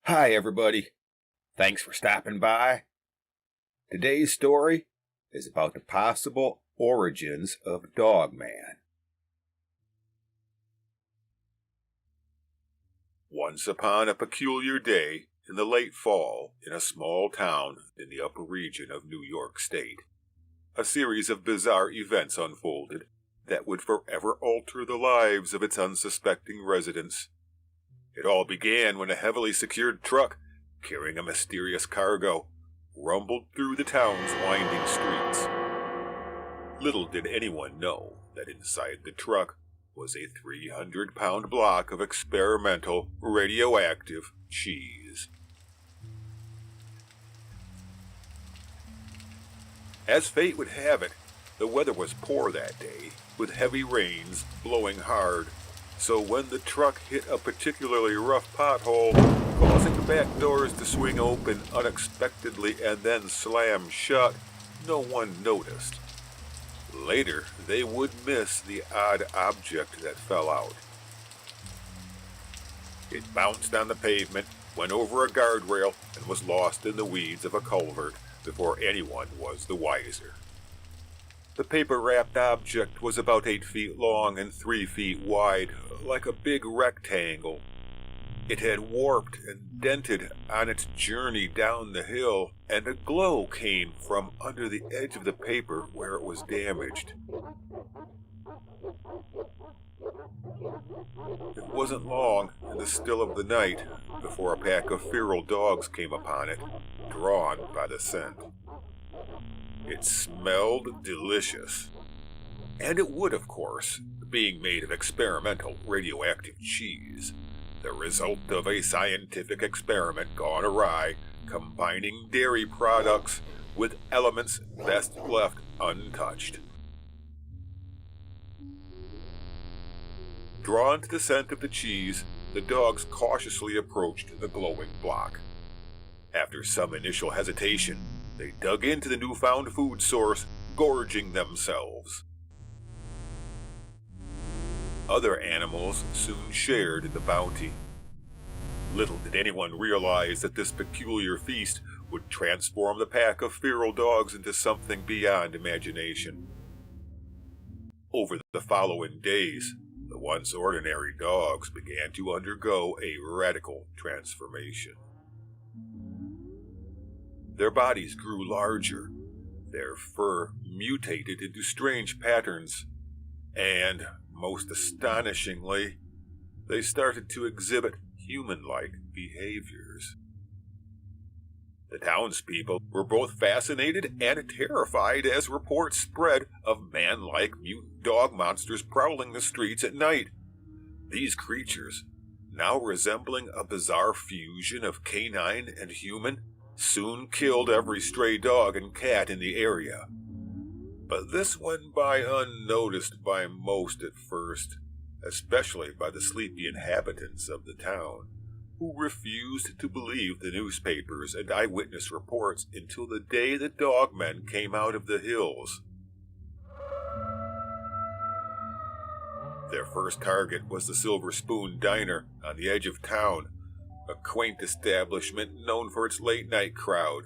Hi, everybody. Thanks for stopping by. Today's story is about the possible origins of Dogman. Once upon a peculiar day in the late fall in a small town in the upper region of New York State, a series of bizarre events unfolded that would forever alter the lives of its unsuspecting residents. It all began when a heavily secured truck, carrying a mysterious cargo, rumbled through the town's winding streets. Little did anyone know that inside the truck was a 300-pound block of experimental radioactive cheese. As fate would have it, the weather was poor that day, with heavy rains blowing hard. So when the truck hit a particularly rough pothole, causing the back doors to swing open unexpectedly and then slam shut, no one noticed. Later, they would miss the odd object that fell out. It bounced on the pavement, went over a guardrail, and was lost in the weeds of a culvert before anyone was the wiser. The paper-wrapped object was about 8 feet long and 3 feet wide, like a big rectangle. It had warped and dented on its journey down the hill, and a glow came from under the edge of the paper where it was damaged. It wasn't long in the still of the night before a pack of feral dogs came upon it, drawn by the scent. It smelled delicious. And it would, of course, being made of experimental radioactive cheese, the result of a scientific experiment gone awry, combining dairy products with elements best left untouched. Drawn to the scent of the cheese, the dogs cautiously approached the glowing block. After some initial hesitation, they dug into the newfound food source, gorging themselves. Other animals soon shared in the bounty. Little did anyone realize that this peculiar feast would transform the pack of feral dogs into something beyond imagination. Over the following days, the once ordinary dogs began to undergo a radical transformation. Their bodies grew larger, their fur mutated into strange patterns, and, most astonishingly, they started to exhibit human-like behaviors. The townspeople were both fascinated and terrified as reports spread of man-like mutant dog monsters prowling the streets at night. These creatures, now resembling a bizarre fusion of canine and human, soon killed every stray dog and cat in the area. But this went by unnoticed by most at first, especially by the sleepy inhabitants of the town, who refused to believe the newspapers and eyewitness reports until the day the dogmen came out of the hills. Their first target was the Silver Spoon Diner on the edge of town, a quaint establishment known for its late-night crowd.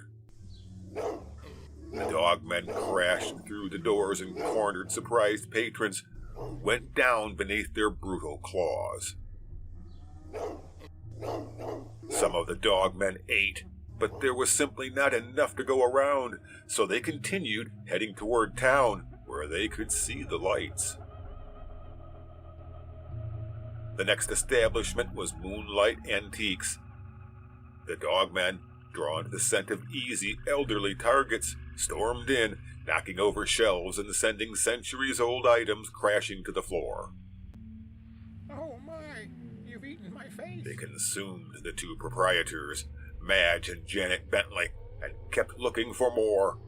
The dogmen crashed through the doors and cornered surprised patrons, who went down beneath their brutal claws. Some of the dogmen ate, but there was simply not enough to go around, so they continued heading toward town, where they could see the lights. The next establishment was Moonlight Antiques. The dogmen, drawn to the scent of easy, elderly targets, stormed in, knocking over shelves and sending centuries-old items crashing to the floor. Oh my, you've eaten my face. They consumed the two proprietors, Madge and Janet Bentley, and kept looking for more.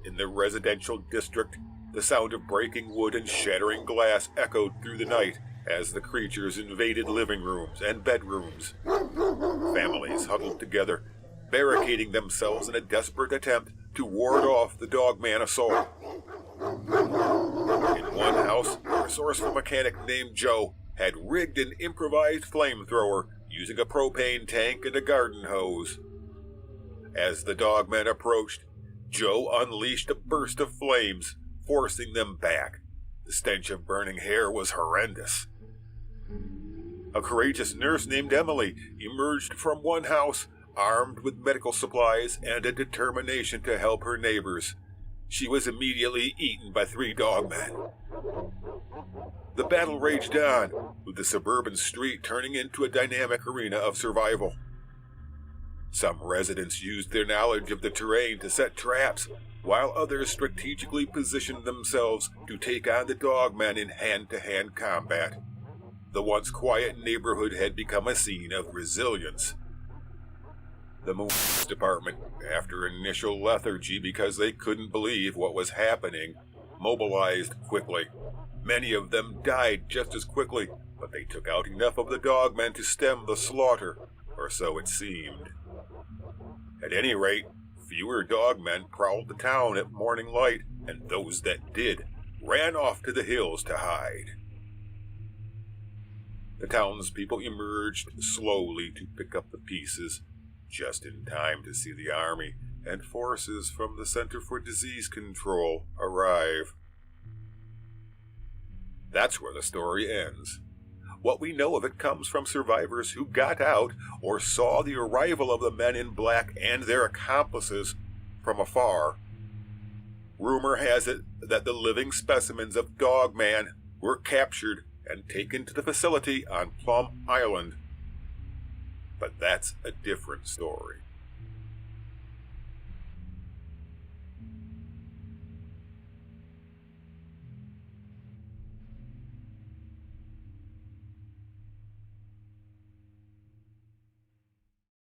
In the residential district, the sound of breaking wood and shattering glass echoed through the night as the creatures invaded living rooms and bedrooms. Families huddled together, barricading themselves in a desperate attempt to ward off the dogman assault. In one house, a resourceful mechanic named Joe had rigged an improvised flamethrower using a propane tank and a garden hose. As the Dogmen approached, Joe unleashed a burst of flames, forcing them back. The stench of burning hair was horrendous. A courageous nurse named Emily emerged from one house, armed with medical supplies and a determination to help her neighbors. She was immediately eaten by 3 Dogmen. The battle raged on, with the suburban street turning into a dynamic arena of survival. Some residents used their knowledge of the terrain to set traps, while others strategically positioned themselves to take on the Dogmen in hand-to-hand combat. The once quiet neighborhood had become a scene of resilience. The police department, after initial lethargy because they couldn't believe what was happening, mobilized quickly. Many of them died just as quickly, but they took out enough of the Dogmen to stem the slaughter, or so it seemed. At any rate, fewer Dogmen prowled the town at morning light, and those that did ran off to the hills to hide. The townspeople emerged slowly to pick up the pieces, just in time to see the army and forces from the Center for Disease Control arrive. That's where the story ends. What we know of it comes from survivors who got out or saw the arrival of the men in black and their accomplices from afar. Rumor has it that the living specimens of Dogman were captured and taken to the facility on Plum Island. But that's a different story.